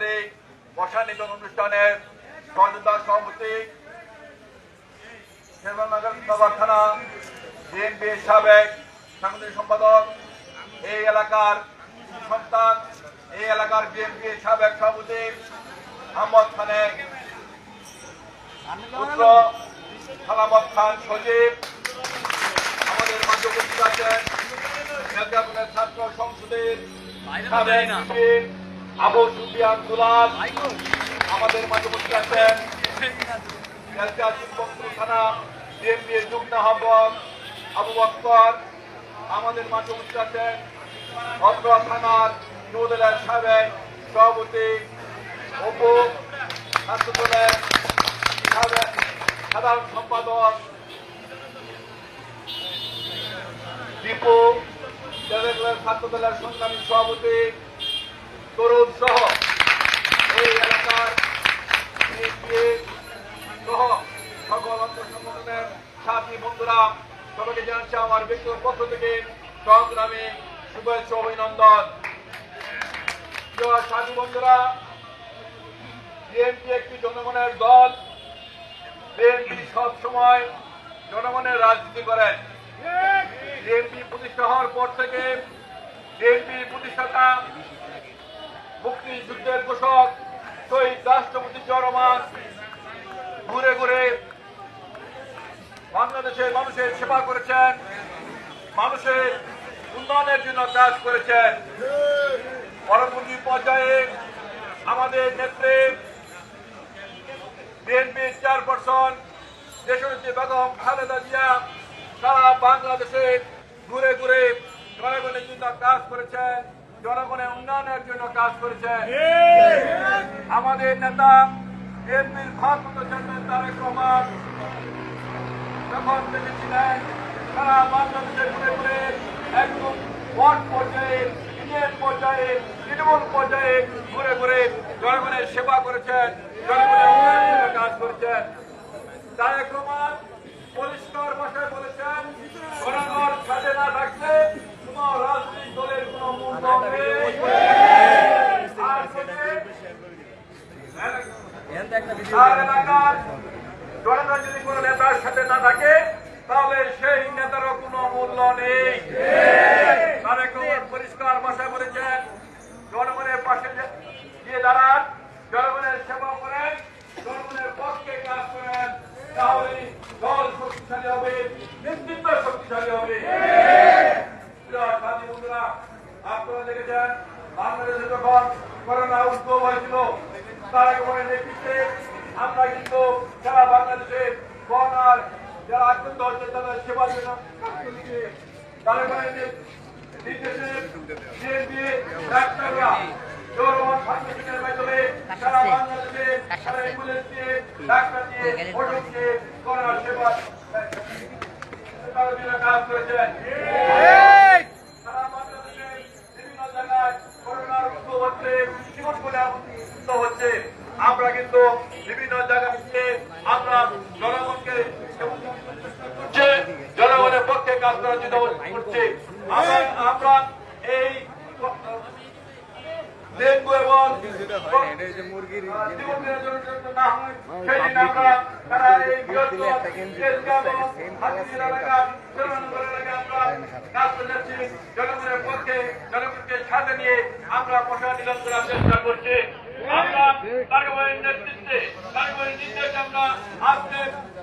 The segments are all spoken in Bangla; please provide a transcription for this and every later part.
আজকের এই বর্ষা নিধন অনুষ্ঠানের সহযোগিতা সভাপতি শেরবাংলা থানা বিএনপির সাবেক সাংগঠনিক সম্পাদক, এই এলাকার সন্তান, এই এলাকার বিএনপির সাবেক সভাপতি আহমদ খানের পুত্র সালামত খান সজীব, আমাদের মাঝে উপস্থিত আছেন মেদিনীপুরের ছাত্র সংসদের সাবেক হুইপ আবু সুফিয়ান দুলাল, আমাদের মাঝে উপস্থিত আছেন থানা বিএনপির যুগ্ম আহ্বায়ক আবু বকর, আমাদের মাঝে উপস্থিত আছেন অত্র থানার যুবদলের সাবেক সভাপতি অপু, ছাত্রদলের সাধারণ সম্পাদক দীপু, ছাত্রদলের সংগ্রামী সভাপতি তরুণ সহ এই এলাকার সহ সকল সংগঠনের সাথী বন্ধুরা, সবাইকে জানাচ্ছি আমার ব্যক্তিগত পক্ষ থেকে সংগ্রামী শুভেচ্ছা অভিনন্দন। সাথী বন্ধুরা, বিএনপি একটি জনগণের দল। বিএনপি সব সময় জনগণের রাজনীতি করেন। বিএনপি প্রতিষ্ঠা হওয়ার পর থেকে বিএনপি প্রতিষ্ঠাতা মুক্তিযুদ্ধের ঘোষক শহীদ রাষ্ট্রপতি জিয়াউর রহমান ঘুরে ঘুরে বাংলাদেশের মানুষের সেবা করেছেন, মানুষের উন্নয়নের জন্য কাজ করেছেন। পরবর্তী পর্যায়ে আমাদের নেত্রী বিএনপির চেয়ারপারসন দেশনেত্রী বেগম খালেদা জিয়া সারা বাংলাদেশে ঘুরে ঘুরে জনগণের জন্য কাজ করেছেন, জনগণের উন্নয়নের জন্য কাজ করেছেন। আমাদের নেতা বিএনপির ভারপ্রাপ্ত চেয়ারম্যান তারেক রহমান যখন দেখেছিলেন সারা বাংলাদেশে ঘুরে ঘুরে একদম ওয়ার্ড পর্যায়ে, ইউনিয়ন পর্যায়ে, তৃণমূল পর্যায়ে ঘুরে ঘুরে জনগণের সেবা করেছেন, জনগণের উন্নয়নের জন্য কাজ করেছেন। তারেক রহমান পরিষ্কার ভাষায় বলেছেন, জনগণ সাথে না থাকলে কোন রাজনৈতিক দলের কোন মূল্য নেই। আর এলাকার জনগণ যদি কোন নেতার সাথে না থাকে তাহলে সেই নেতারও কোন মূল্য নেই। তারেক রহমান পরিষ্কার ভাষায় বলেছেন, জনগণের পাশে গিয়ে দাঁড়ান, জনগণের সেবা করেন, জনগণের পক্ষে কাজ করেন, তাহলে দল শক্তিশালী হবে, নেতৃত্ব শক্তিশালী হবে। বন্ধুরা, আপনারা দেখেছেন বাংলাদেশে যখন করোনা উদ্ভব হয়েছিল, তারেক রহমানের নেতৃত্বে আমরা কিন্তু সারা বাংলাদেশে করোনার যারা আক্রান্ত হচ্ছে তাদের সেবার জন্য তারেক রহমানের নির্দেশে বিএনপি ডাক্তাররা সারা বাংলাদেশে সারা অ্যাম্বুলেন্স দিয়ে, ডাক্তার দিয়ে, ওষুধ দিয়ে করোনার সেবা কাজ করেছেন। সারা বাংলাদেশে বিভিন্ন জায়গায় করোনার উদ্ভব হচ্ছে, জীবন বলে হচ্ছে। আমরা কিন্তু বিভিন্ন জায়গায় আমরা জনগণকে জনগণের পক্ষে কাজ করার জন্য করছি। আমরা এই ডেঙ্গু এবং জনগণের পক্ষে জনগণকে সাথে নিয়ে আমরা প্রশাসন নিধন করার চেষ্টা করছি। আমরা তারকবাড়ির নেতৃত্বে তারকবাড়ির নির্দেশে আমরা আজকে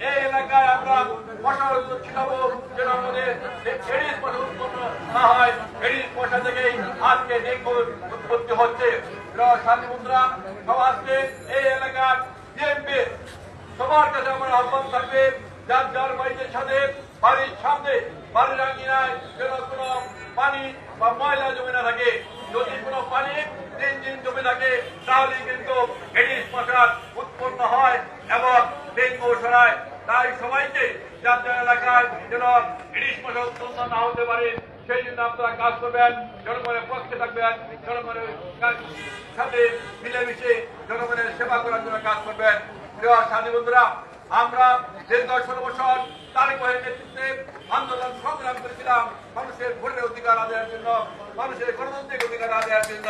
এই এলাকায় আমরা প্রশাসন ছিলাম যেন আমাদের এডিস মশা উৎপন্ন না হয়। এডিস মশা থেকেই আজকে ডেঙ্গু উৎপত্তি হচ্ছে। সাথী বন্ধুরা, সমাজকে এই এলাকার বিএনপি সবার কাছে আমার আহ্বান থাকবে, যার যার বাড়ির সাথে বাড়ির সামনে বাড়ির আঙ্গিনায় যেন কোনো পানি বা ময়লা জমে না থাকে। যদি কোনো পানি 3 দিন জমে থাকে তাহলে কিন্তু এডিস মশার উৎপন্ন হয় এবং ডেঙ্গু ছড়ায়। তাই সবাইকে যার যার এলাকায় যেন এডিস মশা উৎপন্ন না হতে পারে সেই জন্য আপনারা কাজ করবেন, জনগণের পক্ষে থাকবেন, জনগণের সাথে মিলেমিশে জনগণের সেবা করার জন্য কাজ করবেন। প্রিয় সাথী বন্ধুরা, আমরা দীর্ঘ 16 বছর তারেক রহমানের নেতৃত্বে আন্দোলন সংগ্রাম করেছিলাম মানুষের ভোটের অধিকার আদায়ের জন্য, মানুষের গণতান্ত্রিক অধিকার আদায়ের জন্য।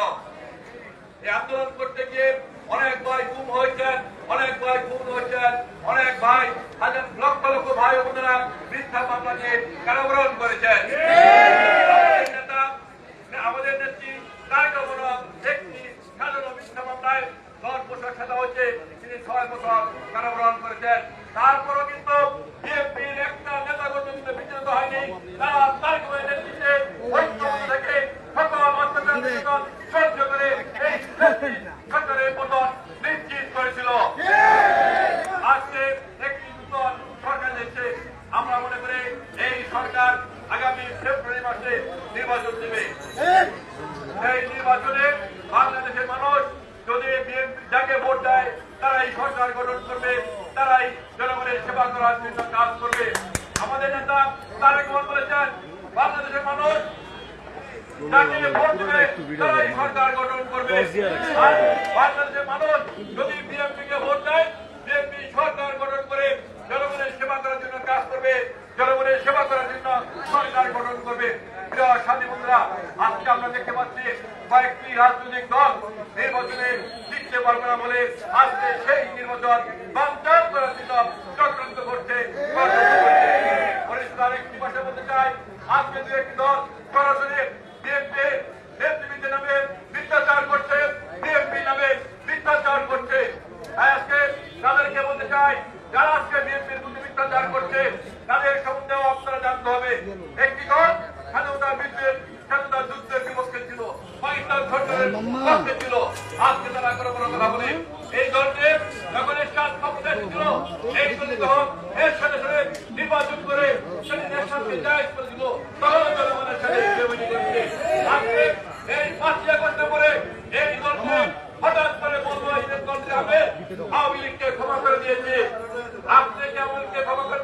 এই আন্দোলন করতে গিয়ে অনেক ভাই গুম হয়েছেন, অনেক ভাই খুন হয়েছেন, অনেক ভাই হাজার লক্ষ লক্ষ ভাই ও বোনেরা মিথ্যা মামলা নিয়ে কারাবরণ করেছেন। নেতা আমাদের নেত্রী তারেক রহমান একটি সাজানো মিথ্যা মামলায় 10 বছর সাজা হয়েছে, তিনি 6 বছর কারাবরণ করেছেন। তারপরও কিন্তু বিএনপির একটা নেতা কিন্তু বিচলিত হয়নি। তারা তারেক রহমানের নেতৃত্বে ঐক্যবদ্ধ থেকে সকল অত্যাচার সহ্য করে এই সরকারের পতন নিশ্চিত করেছিল। আজকে একটি নতুন সরকার এসেছে, আমরা মনে করি এই সরকার আগামী ফেব্রুয়ারি মাসে নির্বাচন দেবে। এই নির্বাচনে বাংলাদেশের মানুষ যদি বিএনপি যাকে ভোট দেয় তারাই সরকার গঠন করবে, তারাই জনগণের সেবা করার জন্য কাজ করবে। আমাদের নেতা তারেক রহমান বলেছেন বাংলাদেশের মানুষ যাকে ভোট দেবে তারাই সরকার গঠন করবে। আর বাংলাদেশের মানুষ যদি বিএনপিকে ভোট দেয়, বিএনপি সরকার গঠন করে জনগণের সেবা করার জন্য কাজ করবে, জনগণের সেবা করার জন্য সরকার গঠন করবে। প্রিয় সাথী বন্ধুরা, আজকে আমরা দেখতে পাচ্ছি কয়েকটি রাজনৈতিক দল নির্বাচনে জিততে পারবে না বলে আজকে সেই নির্বাচন বানচাল করার জন্য চক্রান্ত করছে। পরিষ্কার একটি ভাষা বলতে চাই, আজকে দু একটি দল সরাসরি বিএনপি নেতৃবৃন্দের নামে মিথ্যাচার করছে, বিএনপি নামে মিথ্যাচার করছে। আজকে তাদেরকে বলতে চাই, যারা আজকে বিএনপির প্রতি মিথ্যাচার করছে তাদের সম্বন্ধেও আপনারা জানতে হবে। একটি দল স্বাধীনতা বিদ্রোহের স্বাধীনতা যুদ্ধের বিপক্ষে ছিল, পাকিস্তান সরকারের পক্ষে ছিল। আজকে তারা কোনো কোনো কথা বলে এই দলকে যখন এরশাদ ক্ষমতায় ছিল, এই দল যখন এর সাথে সাথে নির্বাচন করে সেদিন এরশাদকে জায়েজ করে দিল, তখন জনগণের সাথে বেমানি করছে। আজকে এই 5ই আগস্টের পরে এই দলকে হঠাৎ করে বলবো এই দলকে আমি আওয়ামী লীগকে ক্ষমা করে দিয়েছে। আপনি কি আওয়ামী লীগকে ক্ষমা করে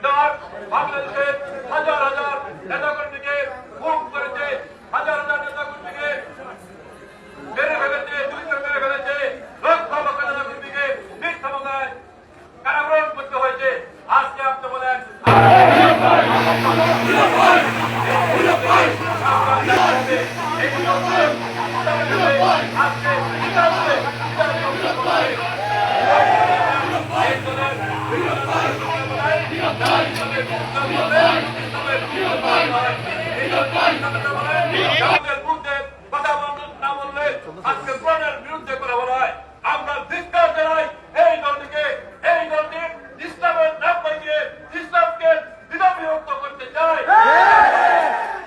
দেওয়ার বাংলাদেশের হাজার হাজার নেতাকর্মীকে খুন করেছে, হাজার হাজার নেতাকর্মীকে মেরে ফেলেছে, গুলি করে মেরে ফেলেছে, লক্ষ লক্ষ নেতাকর্মীকে মিথ্যা মামলায় কারাবরণ করতে হয়েছে। আজকে আপনি বলেন কথা না বললে আজকে কোরআনের বিরুদ্ধে কথা বলা হয়। আমরা ধিক্কার জানাই এই দলটিকে। এই দলটি ইসলামের নাম বানিয়ে ইসলামকে বিভক্ত করতে চায়,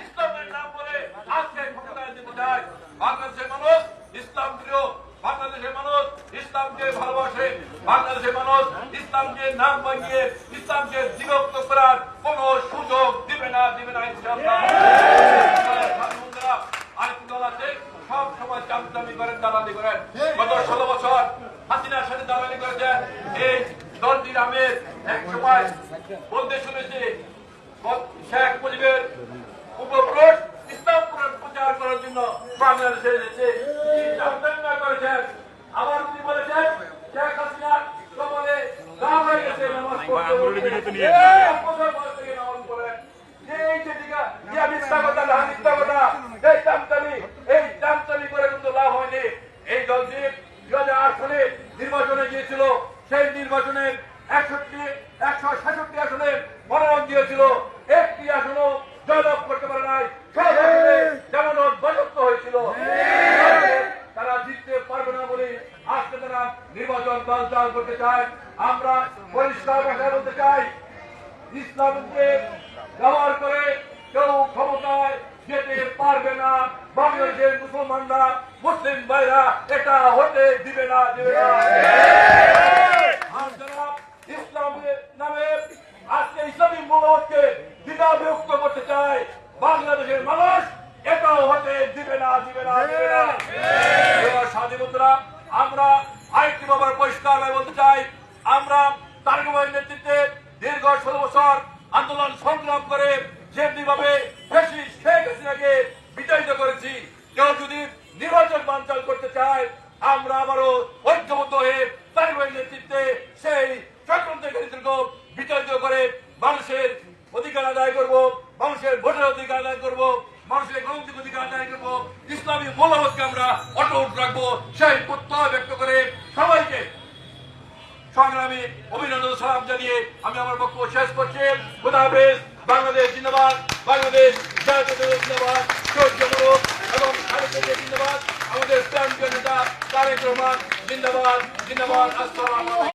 ইসলামের নাম বলে আজকে ক্ষমতায় দিতে চায়। বাংলাদেশের মানুষ ইসলাম প্রিয়, বাংলাদেশের মানুষ ইসলামকে ভালোবাসে, বাংলাদেশের মানুষ ইসলামকে নাম বানিয়ে ইসলামকে বিভক্ত করার কোন সুযোগ দিবে না, দিবে না ইনশাআল্লাহ। আরেকটি দল আছে সব সময় চামচামি করেন, দালালি করেন। গত 16 বছর হাসিনার সাথে দালালি করেছেন। এই দলটির আমের এক সময় বলতে শুনেছি শেখ মুজিবের উপপ্রশ ইসলাম প্রচার করার জন্য বাংলাদেশে এসেছে, করেছেন। আবার তিনি বলেছেন শেখ হাসিনা কবলে গাঁ হয়ে গেছে, নামাজ পড়তে নামাজ পড়েন। এই যে মিথ্যা কথা, মিথ্যা কথা, এই চামচামি করে কিন্তু লাভ হয়নি। এই দলটি 2008 সালে নির্বাচনে গিয়েছিল, সেই নির্বাচনের 166 আসনে মনোনয়ন দিয়েছিল, একটি আসনও জয়লাভ করতে পারে নাই, সব আসনে জামানত বাজেয়াপ্ত হয়েছিল। তারা জিততে পারবে না বলে আজকে তারা নির্বাচন বানচাল করতে চায়। আমরা পরিষ্কার ভাষায় বলতে চাই, ইসলামকে ব্যবহার করে কেউ ক্ষমতায় যেতে পারবে না। বাংলাদেশের মুসলমানরা, মুসলিম ভাইরা এটা হতে দিবে না, দিবে না। আর যারা ইসলামের নামে আজকে ইসলামী মূল্যবোধকে দ্বিধা বিভক্ত করতে চায়, বাংলাদেশের মানুষ এটাও হতে দিবে না, দিবে না, দিবে না। সাথী বন্ধুরা, আমরা আরেকটি ব্যাপার পরিষ্কার বলতে চাই, আমরা তারেক রহমানের নেতৃত্বে দীর্ঘ 16 বছর আন্দোলন সংগ্রাম করে যেমনিভাবে শেখ হাসিনাকে বিতাড়িত করেছি। কেউ যদি নির্বাচন বানচাল করতে চায়, আমরা আবারও ঐক্যবদ্ধ হয়ে তারেক রহমানের নেতৃত্বে সেই চক্রান্তকারীদেরকে বিতাড়িত করে মানুষের অধিকার আদায় করব, মানুষের ভোটের অধিকার আদায় করব। মানুষের গণতান্ত্রিক অধিকার আদায় করবো, ইসলামী মূল্যবোধকে আমরা অটুট রাখবো, সেই প্রত্যয় ব্যক্ত করে সবাইকে সংগ্রামী অভিনন্দন সালাম জানিয়ে আমি আমার বক্তব্য শেষ করছি। খোদা হাফেজ। বাংলাদেশ জিন্দাবাদ, বাংলাদেশ জাতীয়তাবাদী জিন্দাবাদ, শহীদ জনক এবং খালেদা জিয়া জিন্দাবাদ, আমাদের প্রাণপ্রিয় নেতা তারেক রহমান জিন্দাবাদ, জিন্দাবাদ। আসসালামু আলাইকুম।